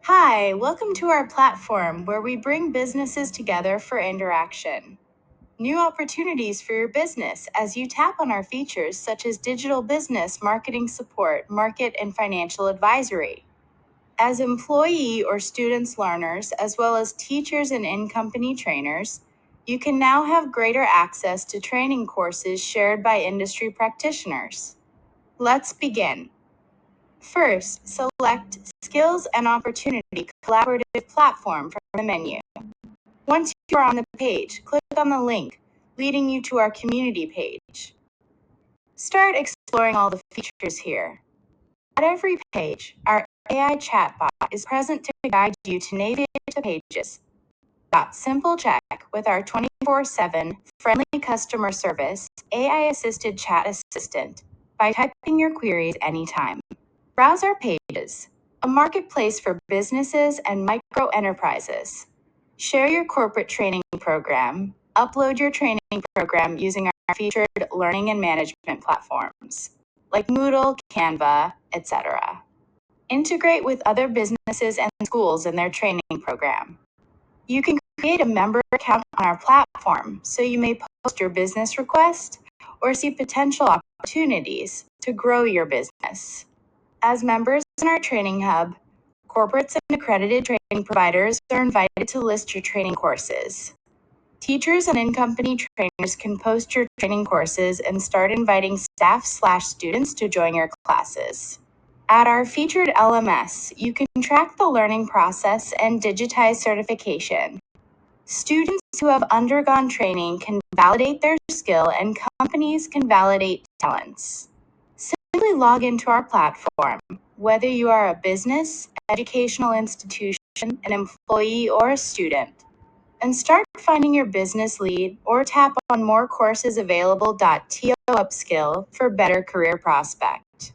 Hi, welcome to our platform where we bring businesses together for interaction. New opportunities for your business as you tap on our features such as digital business, marketing support, market and financial advisory. As employee or students learners, as well as teachers and in-company trainers, you can now have greater access to training courses shared by industry practitioners. Let's begin. First, select Skills and Opportunity Collaborative Platform from the menu. Once you are on the page, click on the link leading you to our community page. Start exploring all the features here. At every page, our AI chatbot is present to guide you to navigate to pages. Simple check with our 24/7 friendly customer service AI-assisted chat assistant by typing your queries anytime. Browse our pages, a marketplace for businesses and micro enterprises. Share your corporate training program. Upload your training program using our featured learning and management platforms like Moodle, Canva, etc. Integrate with other businesses and schools in their training program. You can create a member account on our platform so you may post your business request or see potential opportunities to grow your business. As members in our training hub, corporates and accredited training providers are invited to list your training courses. Teachers and in-company trainers can post your training courses and start inviting staff/students to join your classes. At our featured LMS, you can track the learning process and digitize certification. Students who have undergone training can validate their skill and companies can validate talents. Simply log into our platform, whether you are a business, educational institution, an employee, or a student, and start finding your business lead or tap on more courses available. To upskill for better career prospect.